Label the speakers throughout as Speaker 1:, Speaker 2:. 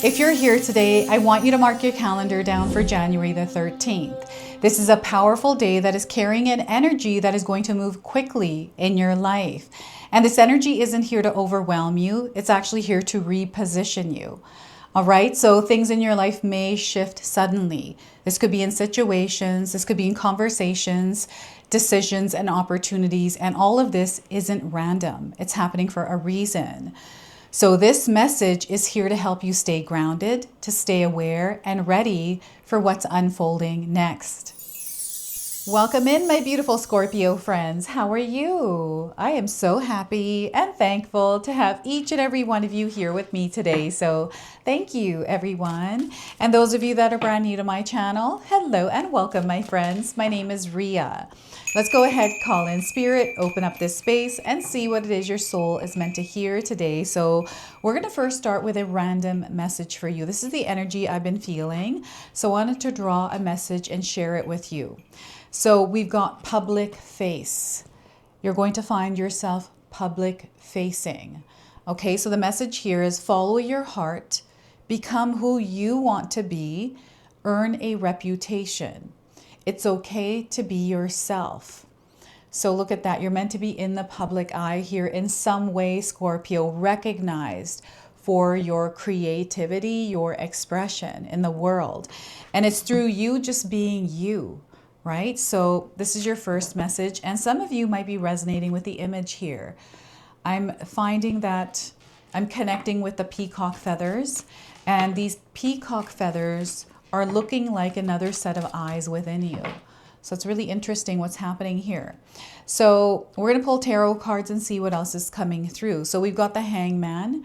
Speaker 1: If you're here today, I want you to mark your calendar down for January the 13th. This is a powerful day that is carrying an energy that is going to move quickly in your life. And this energy isn't here to overwhelm you. It's actually here to reposition you. All right, so things in your life may shift suddenly. This could be in situations, this could be in conversations, decisions, and opportunities. And all of this isn't random. It's happening for a reason. So this message is here to help you stay grounded, to stay aware and ready for what's unfolding next. Welcome in, my beautiful Scorpio friends. How are you? I am so happy and thankful to have each and every one of you here with me today. So thank you, everyone. And those of you that are brand new to my channel, hello and welcome, my friends. My name is Ria. Let's go ahead, call in spirit, open up this space and see what it is your soul is meant to hear today. So we're going to first start with a random message for you. This is the energy I've been feeling. So I wanted to draw a message and share it with you. So we've got public face. You're going to find yourself public facing. Okay, so the message here is follow your heart, become who you want to be, earn a reputation. It's okay to be yourself. So look at that. You're meant to be in the public eye here in some way, Scorpio, recognized for your creativity, your expression in the world. And it's through you just being you, right? So this is your first message. And some of you might be resonating with the image here. I'm finding that I'm connecting with the peacock feathers. And these peacock feathers are looking like another set of eyes within you. So it's really interesting what's happening here. So we're going to pull tarot cards and see what else is coming through. So we've got the Hangman.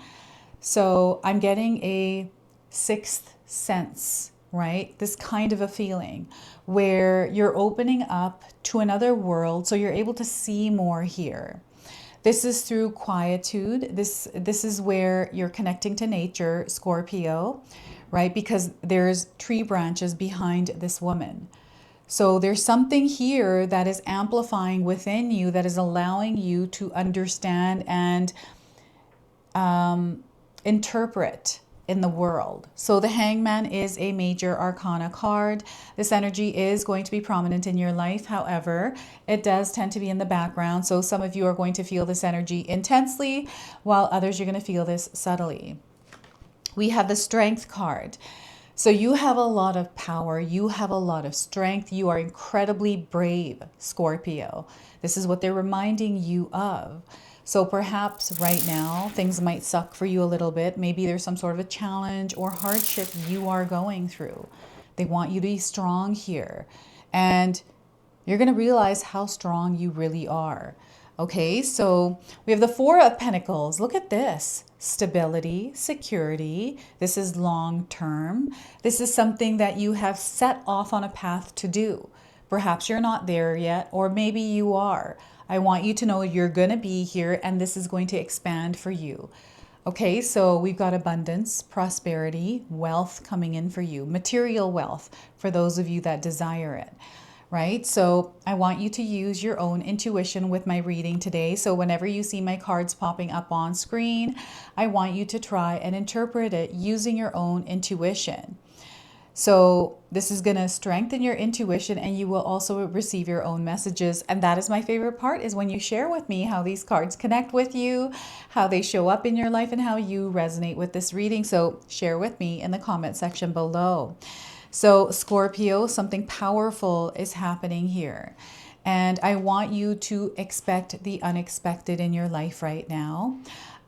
Speaker 1: So I'm getting a sixth sense, right? This kind of a feeling where you're opening up to another world. So you're able to see more here. This is through quietude. This is where you're connecting to nature, Scorpio, right? Because there's tree branches behind this woman. So there's something here that is amplifying within you that is allowing you to understand and interpret in the world. So the Hangman is a major arcana card. This energy is going to be prominent in your life. However, it does tend to be in the background. So some of you are going to feel this energy intensely, while others you're going to feel this subtly. We have the Strength card. So you have a lot of power. You have a lot of strength. You are incredibly brave, Scorpio. This is what they're reminding you of. So perhaps right now things might suck for you a little bit. Maybe there's some sort of a challenge or hardship you are going through. They want you to be strong here. And you're going to realize how strong you really are. Okay, so we have the Four of Pentacles. Look at this. Stability, security. This is long term. This is something that you have set off on a path to do. Perhaps you're not there yet, or maybe you are. I want you to know you're going to be here and this is going to expand for you. Okay, so we've got abundance, prosperity, wealth coming in for you, material wealth for those of you that desire it. Right? So I want you to use your own intuition with my reading today. So whenever you see my cards popping up on screen, I want you to try and interpret it using your own intuition. So this is going to strengthen your intuition and you will also receive your own messages. And that is my favorite part, is when you share with me how these cards connect with you, how they show up in your life, and how you resonate with this reading. So share with me in the comment section below. So Scorpio, something powerful is happening here. And I want you to expect the unexpected in your life right now.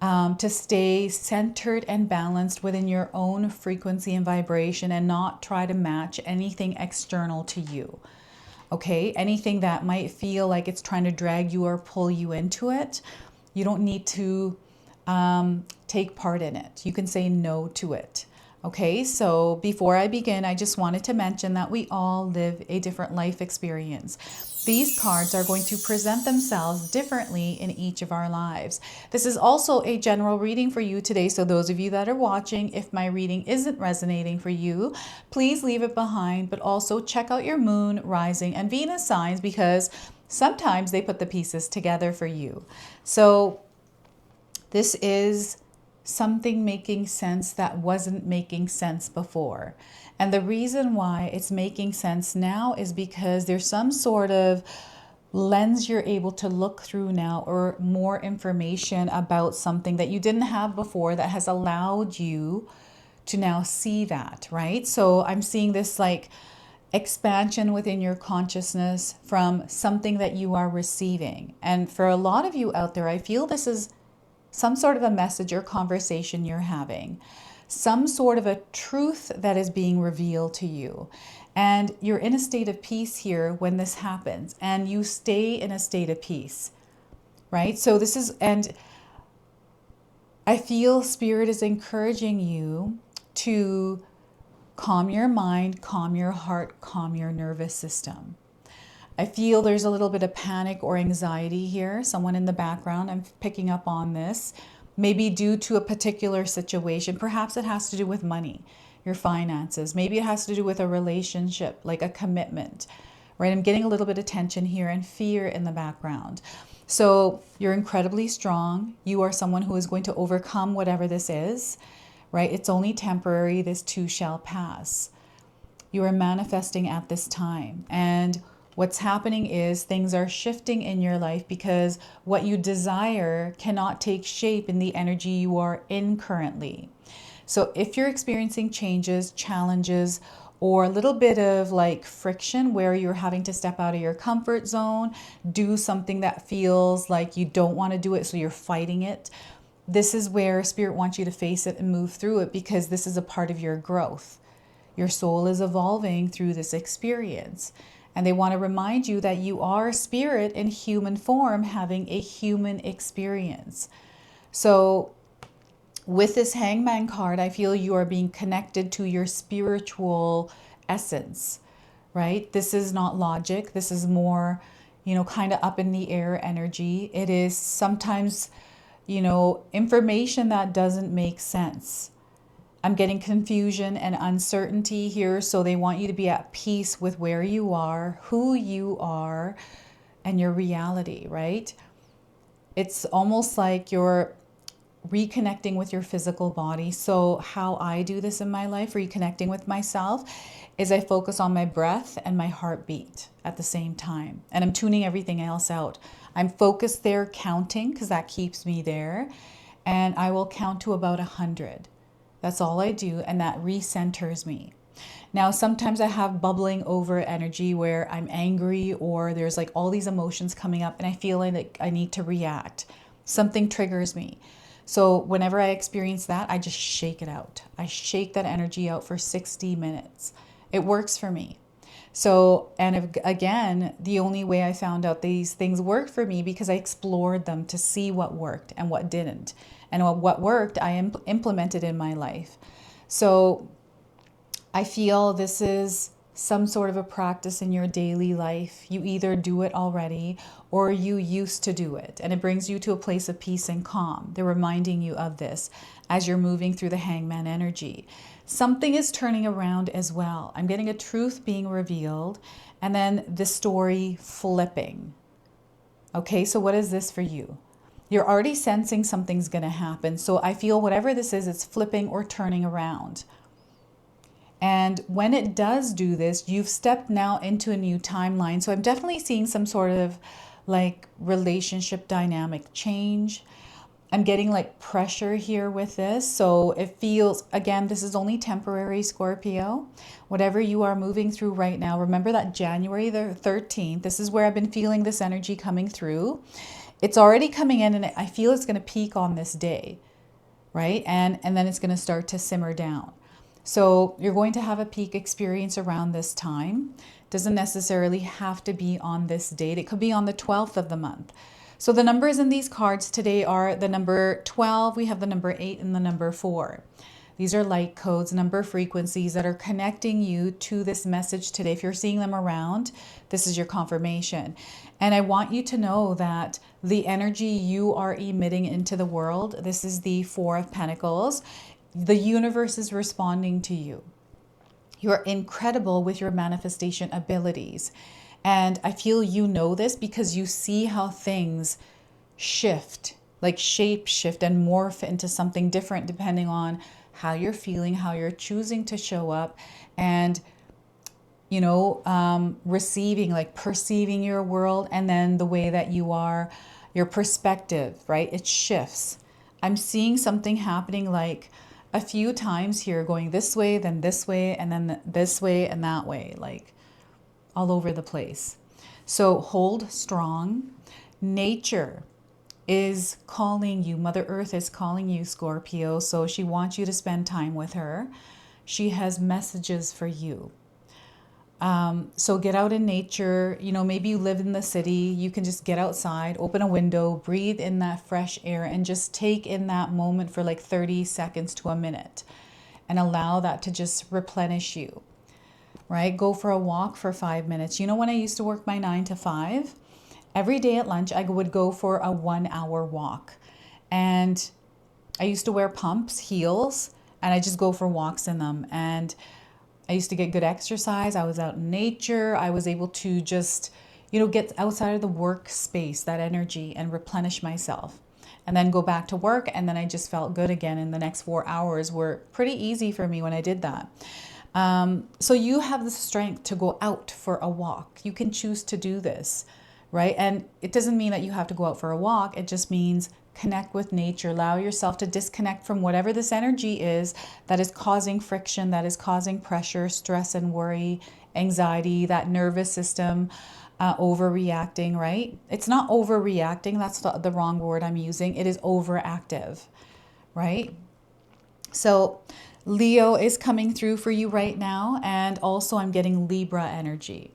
Speaker 1: To stay centered and balanced within your own frequency and vibration and not try to match anything external to you. Okay, anything that might feel like it's trying to drag you or pull you into it, you don't need to take part in it. You can say no to it. Okay, so before I begin, I just wanted to mention that we all live a different life experience. These cards are going to present themselves differently in each of our lives. This is also a general reading for you today. So those of you that are watching, if my reading isn't resonating for you, please leave it behind, but also check out your moon, rising, and Venus signs, because sometimes they put the pieces together for you. So this is something making sense that wasn't making sense before. And the reason why it's making sense now is because there's some sort of lens you're able to look through now, or more information about something that you didn't have before that has allowed you to now see that, right? So I'm seeing this like expansion within your consciousness from something that you are receiving. And for a lot of you out there, I feel this is some sort of a message or conversation you're having, some sort of a truth that is being revealed to you. And you're in a state of peace here when this happens, and you stay in a state of peace, right? So this is, and I feel Spirit is encouraging you to calm your mind, calm your heart, calm your nervous system. I feel there's a little bit of panic or anxiety here. Someone in the background, I'm picking up on this, maybe due to a particular situation. Perhaps it has to do with money, your finances. Maybe it has to do with a relationship, like a commitment, right? I'm getting a little bit of tension here and fear in the background. So you're incredibly strong. You are someone who is going to overcome whatever this is, right? It's only temporary. This too shall pass. You are manifesting at this time. And what's happening is things are shifting in your life because what you desire cannot take shape in the energy you are in currently. So if you're experiencing changes, challenges, or a little bit of like friction where you're having to step out of your comfort zone, do something that feels like you don't want to do it, so you're fighting it, this is where Spirit wants you to face it and move through it, because this is a part of your growth. Your soul is evolving through this experience. And they want to remind you that you are spirit in human form having a human experience. So with this Hangman card, I feel you are being connected to your spiritual essence, right? This is not logic. This is more, kind of up in the air energy. It is sometimes, information that doesn't make sense. I'm getting confusion and uncertainty here. So they want you to be at peace with where you are, who you are, and your reality, right? It's almost like you're reconnecting with your physical body. So how I do this in my life, reconnecting with myself, is I focus on my breath and my heartbeat at the same time. And I'm tuning everything else out. I'm focused there, counting, because that keeps me there. And I will count to about 100. That's all I do, and that recenters me. Now, sometimes I have bubbling over energy where I'm angry, or there's like all these emotions coming up and I feel like I need to react. Something triggers me. So whenever I experience that, I just shake it out. I shake that energy out for 60 minutes. It works for me. So, and again, the only way I found out these things work for me because I explored them to see what worked and what didn't. And what worked, I implemented in my life. So I feel this is some sort of a practice in your daily life. You either do it already or you used to do it. And it brings you to a place of peace and calm. They're reminding you of this as you're moving through the Hangman energy. Something is turning around as well. I'm getting a truth being revealed and then the story flipping. Okay, so what is this for you? You're already sensing something's going to happen. So I feel whatever this is, it's flipping or turning around. And when it does do this, you've stepped now into a new timeline. So I'm definitely seeing some sort of like relationship dynamic change. I'm getting like pressure here with this. So it feels, again, this is only temporary, Scorpio. Whatever you are moving through right now, remember that January the 13th, this is where I've been feeling this energy coming through. It's already coming in and I feel it's going to peak on this day, right? And then it's going to start to simmer down. So you're going to have a peak experience around this time. Doesn't necessarily have to be on this date. It could be on the 12th of the month. So the numbers in these cards today are the number 12, we have the number 8 and the number 4. These are light codes, number frequencies that are connecting you to this message today. If you're seeing them around, this is your confirmation. And I want you to know that the energy you are emitting into the world, this is the 4 of Pentacles, the universe is responding to you. You are incredible with your manifestation abilities. And I feel you know this because you see how things shift like shape shift and morph into something different depending on how you're feeling, how you're choosing to show up, and receiving, like perceiving your world, and then the way that you are, your perspective, right? It shifts. I'm seeing something happening like a few times here, going this way, then this way, and then this way and that way, like all over the place. So hold strong. Nature is calling you. Mother Earth is calling you, Scorpio. So she wants you to spend time with her. She has messages for you. So get out in nature. Maybe you live in the city. You can just get outside, open a window, breathe in that fresh air, and just take in that moment for like 30 seconds to a minute and allow that to just replenish you, right? Go for a walk for 5 minutes. When I used to work my 9 to 5, every day at lunch, I would go for a 1 hour walk. And I used to wear pumps, heels, and I just go for walks in them. And I used to get good exercise. I was out in nature. I was able to just, get outside of the workspace, that energy, and replenish myself. And then go back to work. And then I just felt good again. And the next 4 hours were pretty easy for me when I did that. So you have the strength to go out for a walk. You can choose to do this, right? And it doesn't mean that you have to go out for a walk. It just means connect with nature. Allow yourself to disconnect from whatever this energy is that is causing friction, that is causing pressure, stress and worry, anxiety, that nervous system overreacting, right? It's not overreacting. That's the wrong word I'm using. It is overactive, right? So Leo is coming through for you right now. And also I'm getting Libra energy.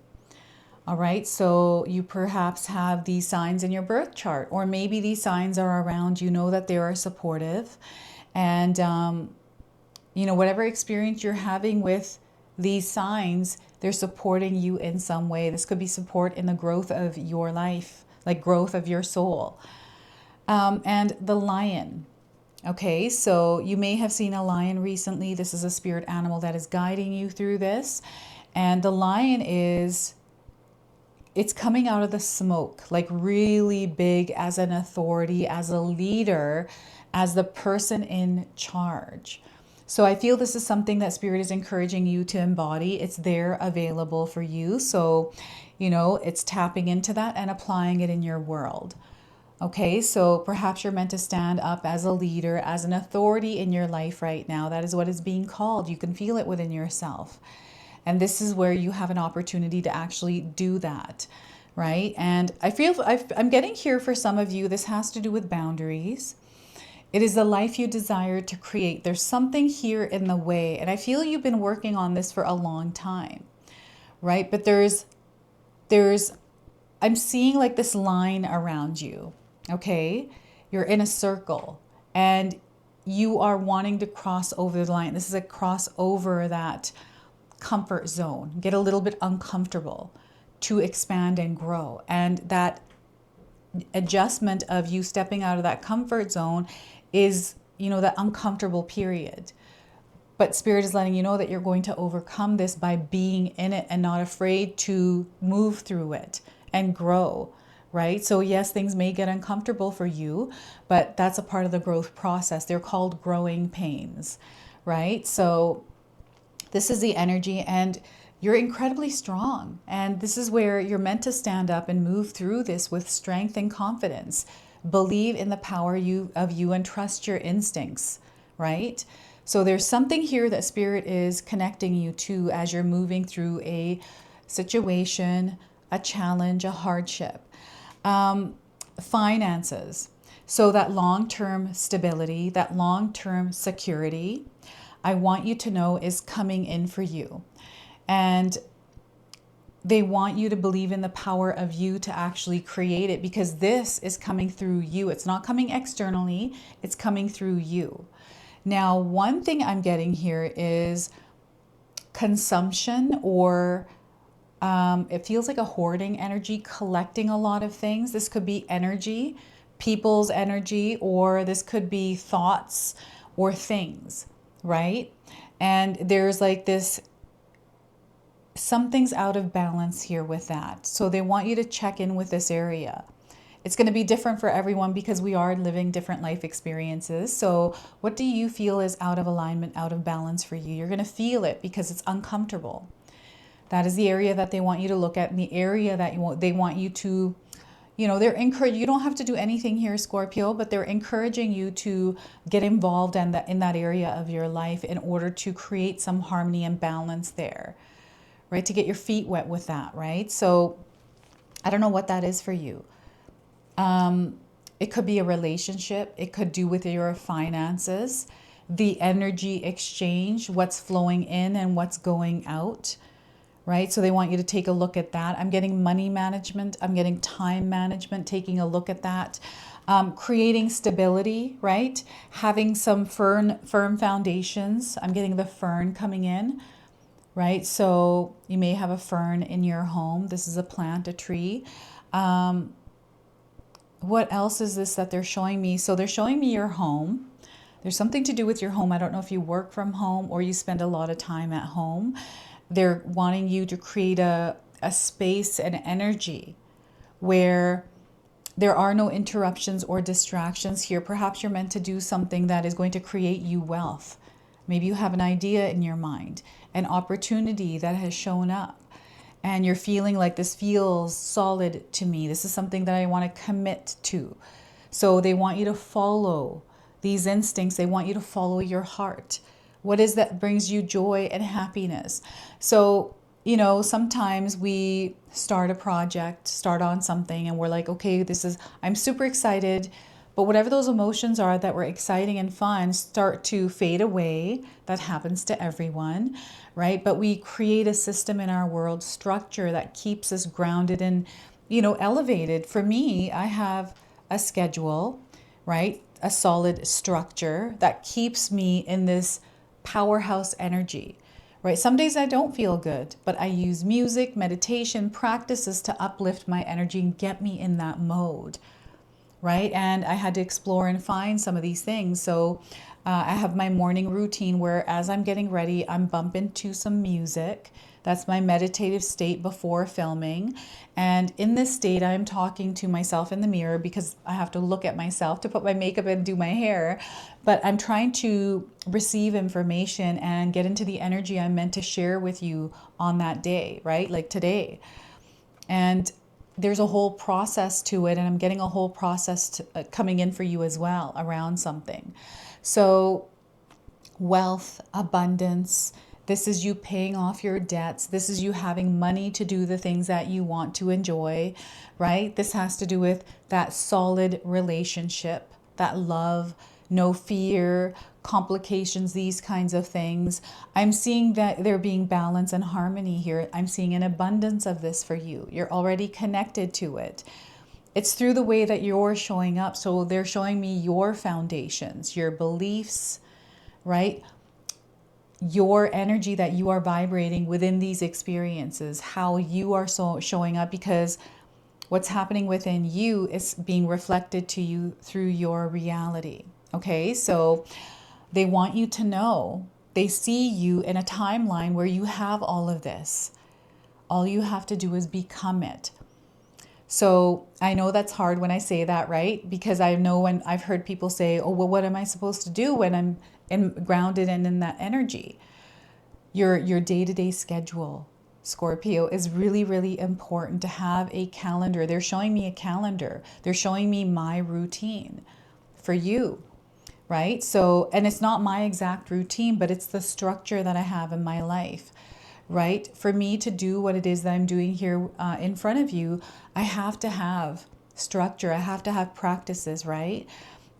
Speaker 1: All right, so you perhaps have these signs in your birth chart, or maybe these signs are around, that they are supportive. And, whatever experience you're having with these signs, they're supporting you in some way. This could be support in the growth of your life, like growth of your soul. And the lion. Okay, so you may have seen a lion recently. This is a spirit animal that is guiding you through this. And the lion it's coming out of the smoke, like really big as an authority, as a leader, as the person in charge. So I feel this is something that Spirit is encouraging you to embody. It's there available for you. So, it's tapping into that and applying it in your world. Okay, so perhaps you're meant to stand up as a leader, as an authority in your life right now. That is what is being called. You can feel it within yourself. And this is where you have an opportunity to actually do that, right? And I'm getting here for some of you, this has to do with boundaries. It is the life you desire to create. There's something here in the way. And I feel you've been working on this for a long time, right? But I'm seeing like this line around you, okay? You're in a circle and you are wanting to cross over the line. This is a cross over that comfort zone, get a little bit uncomfortable to expand and grow. And that adjustment of you stepping out of that comfort zone is, that uncomfortable period. But Spirit is letting you know that you're going to overcome this by being in it and not afraid to move through it and grow, right? So yes, things may get uncomfortable for you, but that's a part of the growth process. They're called growing pains, right? So this is the energy, and you're incredibly strong. And this is where you're meant to stand up and move through this with strength and confidence. Believe in the power of you and trust your instincts, right? So there's something here that Spirit is connecting you to as you're moving through a situation, a challenge, a hardship. Finances. So that long-term stability, that long-term security, I want you to know is coming in for you. And they want you to believe in the power of you to actually create it, because this is coming through you. It's not coming externally, it's coming through you. Now, one thing I'm getting here is consumption, or it feels like a hoarding energy, collecting a lot of things. This could be energy, people's energy, or this could be thoughts or things, right? And there's like this, something's out of balance here with that. So they want you to check in with this area. It's going to be different for everyone because we are living different life experiences. So what do you feel is out of alignment, out of balance for you? You're going to feel it because it's uncomfortable. That is the area that they want you to look at, and the area that they want you to, they're encouraging. You don't have to do anything here, Scorpio, but they're encouraging you to get involved in that area of your life in order to create some harmony and balance there, right? To get your feet wet with that, right? So I don't know what that is for you. It could be a relationship. It could do with your finances, the energy exchange, what's flowing in and what's going out, right? So they want you to take a look at that. I'm getting money management. I'm getting time management, taking a look at that. Creating stability, right? Having some firm foundations. I'm getting the fern coming in, right? So you may have a fern in your home. This is a plant, a tree. What else is this that they're showing me? So they're showing me your home. There's something to do with your home. I don't know if you work from home or you spend a lot of time at home. They're wanting you to create a space and energy where there are no interruptions or distractions here. Perhaps you're meant to do something that is going to create you wealth. Maybe you have an idea in your mind, an opportunity that has shown up, and you're feeling like this feels solid to me. This is something that I want to commit to. So they want you to follow these instincts. They want you to follow your heart. What is that brings you joy and happiness? So, sometimes we start a project, start on something, and we're like, okay, I'm super excited. But whatever those emotions are that were exciting and fun start to fade away. That happens to everyone, right? But we create a system in our world, structure that keeps us grounded and, elevated. For me, I have a schedule, right? A solid structure that keeps me in this powerhouse energy, right? Some days I don't feel good, but I use music, meditation, practices to uplift my energy and get me in that mode, right? And I had to explore and find some of these things. So I have my morning routine where as I'm getting ready, I'm bumping to some music. That's my meditative state before filming. And in this state, I'm talking to myself in the mirror because I have to look at myself to put my makeup and do my hair. But I'm trying to receive information and get into the energy I'm meant to share with you on that day, right? Like today. And there's a whole process to it, and I'm getting a whole process coming in for you as well around something. So wealth, abundance, this is you paying off your debts. This is you having money to do the things that you want to enjoy, right? This has to do with that solid relationship, that love, no fear, complications, these kinds of things. I'm seeing that there being balance and harmony here. I'm seeing an abundance of this for you. You're already connected to it. It's through the way that you're showing up. So they're showing me your foundations, your beliefs, right? Your energy that you are vibrating within these experiences, how you are showing up, because what's happening within you is being reflected to you through your reality. Okay, so they want you to know, they see you in a timeline where you have all of this. All you have to do is become it. So I know that's hard when I say that, right? Because I know when I've heard people say, oh, well, what am I supposed to do when I'm grounded and in that energy? Your day-to-day schedule, Scorpio, is really, really important to have a calendar. They're showing me a calendar. They're showing me my routine for you, right? So, and it's not my exact routine, but it's the structure that I have in my life, right? For me to do what it is that I'm doing here in front of you, I have to have structure. I have to have practices, right?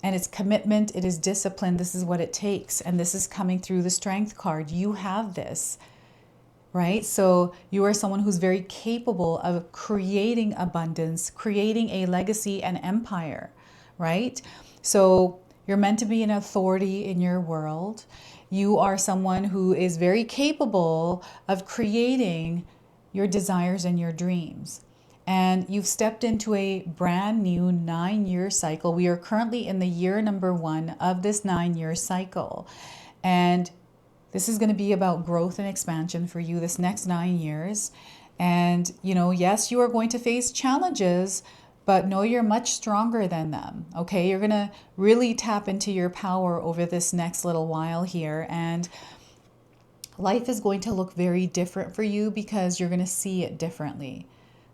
Speaker 1: And it's commitment, it is discipline. This is what it takes. And this is coming through the strength card. You have this, right? So you are someone who's very capable of creating abundance, creating a legacy and empire, right? So you're meant to be an authority in your world. You are someone who is very capable of creating your desires and your dreams. And you've stepped into a brand new 9-year cycle. We are currently in the year number 1 of this 9-year cycle. And this is going to be about growth and expansion for you this next 9 years. And, yes, you are going to face challenges, but know you're much stronger than them. Okay, you're gonna really tap into your power over this next little while here, and life is going to look very different for you because you're going to see it differently.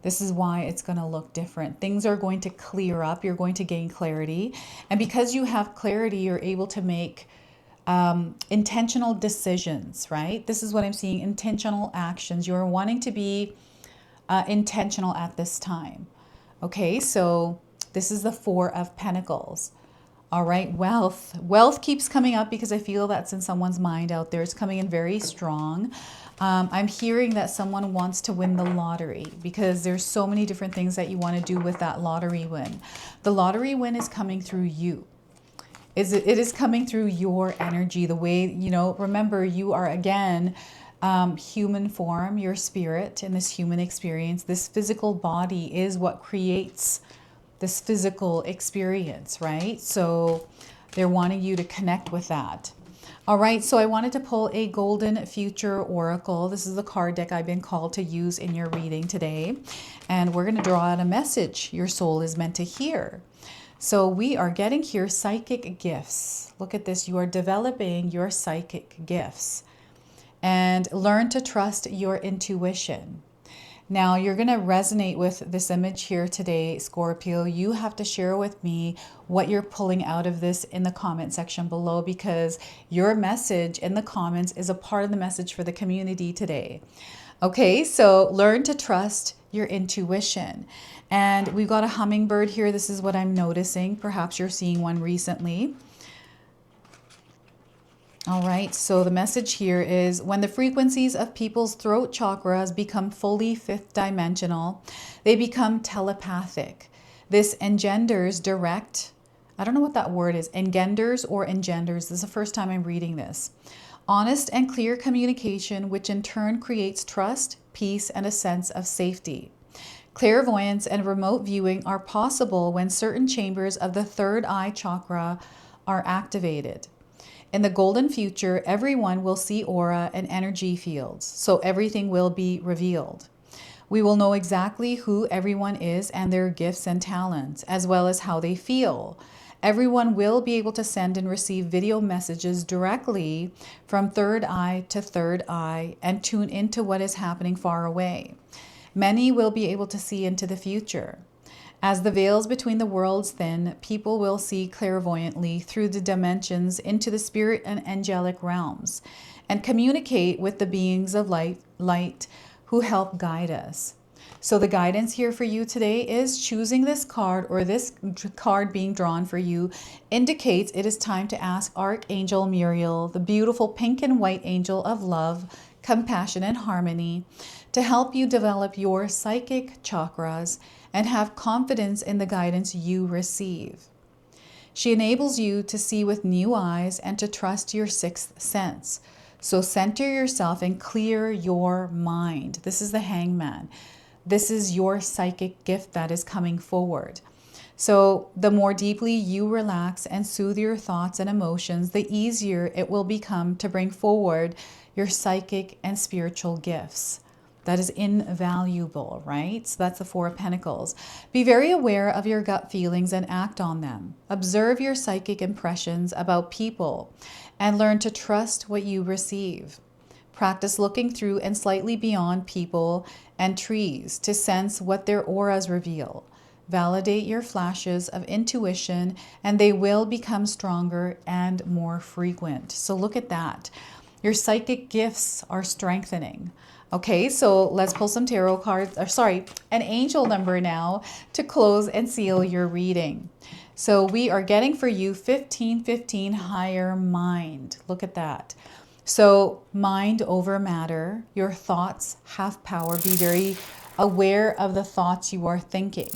Speaker 1: This is why it's going to look different. Things are going to clear up. You're going to gain clarity. And because you have clarity, you're able to make intentional decisions, right? This is what I'm seeing, intentional actions. You're wanting to be intentional at this time. Okay, so this is the Four of Pentacles. All right, wealth. Wealth keeps coming up because I feel that's in someone's mind out there. It's coming in very strong. I'm hearing that someone wants to win the lottery because there's so many different things that you want to do with that lottery win. The lottery win is coming through you. It is coming through your energy, the way, you know, remember you are again human form, your spirit in this human experience. This physical body is what creates this physical experience, right? So they're wanting you to connect with that. All right, so I wanted to pull a Golden Future Oracle. This is the card deck I've been called to use in your reading today. And we're going to draw out a message your soul is meant to hear. So we are getting here psychic gifts. Look at this. You are developing your psychic gifts. And learn to trust your intuition. Now, you're going to resonate with this image here today, Scorpio. You have to share with me what you're pulling out of this in the comment section below, because your message in the comments is a part of the message for the community today. Okay, so learn to trust your intuition. And we've got a hummingbird here. This is what I'm noticing. Perhaps you're seeing one recently. All right, so the message here is when the frequencies of people's throat chakras become fully fifth dimensional, they become telepathic. This engenders direct, I don't know what that word is, engenders or engenders. This is the first time I'm reading this. Honest and clear communication, which in turn creates trust, peace, and a sense of safety. Clairvoyance and remote viewing are possible when certain chambers of the third eye chakra are activated. In the golden future, everyone will see aura and energy fields, so everything will be revealed. We will know exactly who everyone is and their gifts and talents, as well as how they feel. Everyone will be able to send and receive video messages directly from third eye to third eye and tune into what is happening far away. Many will be able to see into the future. As the veils between the worlds thin, people will see clairvoyantly through the dimensions into the spirit and angelic realms and communicate with the beings of light who help guide us. So the guidance here for you today is choosing this card, or this card being drawn for you indicates it is time to ask Archangel Muriel, the beautiful pink and white angel of love, compassion, and harmony, to help you develop your psychic chakras and have confidence in the guidance you receive. She enables you to see with new eyes and to trust your sixth sense. So center yourself and clear your mind. This is the Hangman. This is your psychic gift that is coming forward. So the more deeply you relax and soothe your thoughts and emotions, the easier it will become to bring forward your psychic and spiritual gifts. That is invaluable, right? So that's the Four of Pentacles. Be very aware of your gut feelings and act on them. Observe your psychic impressions about people and learn to trust what you receive. Practice looking through and slightly beyond people and trees to sense what their auras reveal. Validate your flashes of intuition and they will become stronger and more frequent. So look at that. Your psychic gifts are strengthening. Okay, so let's pull some tarot cards, or sorry, an angel number now to close and seal your reading. So we are getting for you 1515 higher mind. Look at that. So mind over matter. Your thoughts have power. Be very aware of the thoughts you are thinking.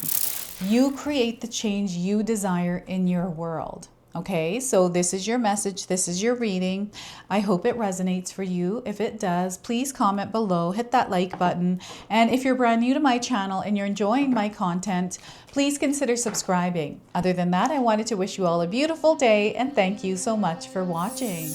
Speaker 1: You create the change you desire in your world. Okay, so this is your message. This is your reading. I hope it resonates for you. If it does, please comment below, hit that like button. And if you're brand new to my channel and you're enjoying my content, please consider subscribing. Other than that, I wanted to wish you all a beautiful day and thank you so much for watching.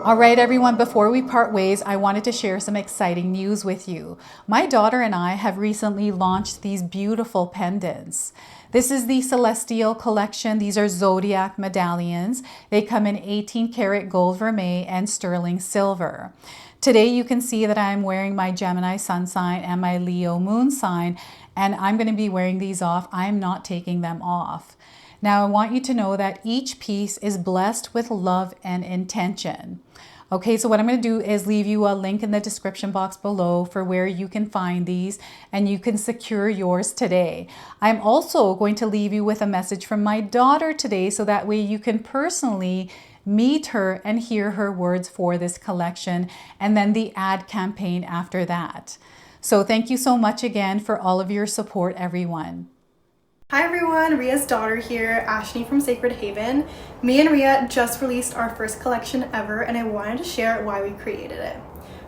Speaker 1: All right, everyone, before we part ways, I wanted to share some exciting news with you. My daughter and I have recently launched these beautiful pendants. This is the Celestial Collection. These are zodiac medallions. They come in 18 karat gold vermeil and sterling silver. Today you can see that I'm wearing my Gemini sun sign and my Leo moon sign, and I'm going to be wearing these off. I'm not taking them off. Now, I want you to know that each piece is blessed with love and intention. Okay, so what I'm going to do is leave you a link in the description box below for where you can find these and you can secure yours today. I'm also going to leave you with a message from my daughter today so that way you can personally meet her and hear her words for this collection, and then the ad campaign after that. So thank you so much again for all of your support, everyone.
Speaker 2: Hi everyone, Ria's daughter here, Ashley from Sacred Haven. Me and Ria just released our first collection ever, and I wanted to share why we created it.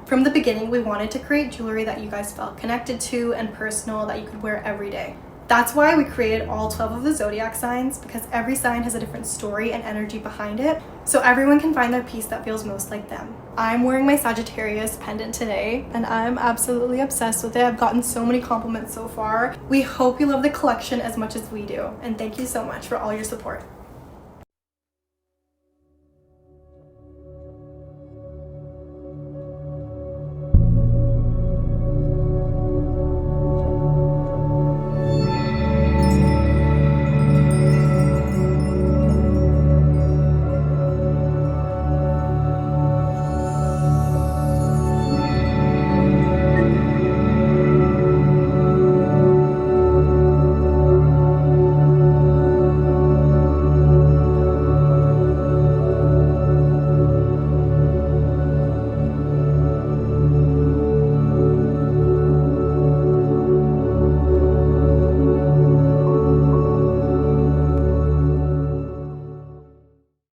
Speaker 2: From the beginning, we wanted to create jewelry that you guys felt connected to and personal, that you could wear every day. That's why we created all 12 of the zodiac signs, because every sign has a different story and energy behind it, so everyone can find their piece that feels most like them. I'm wearing my Sagittarius pendant today, and I'm absolutely obsessed with it. I've gotten so many compliments so far. We hope you love the collection as much as we do, and thank you so much for all your support.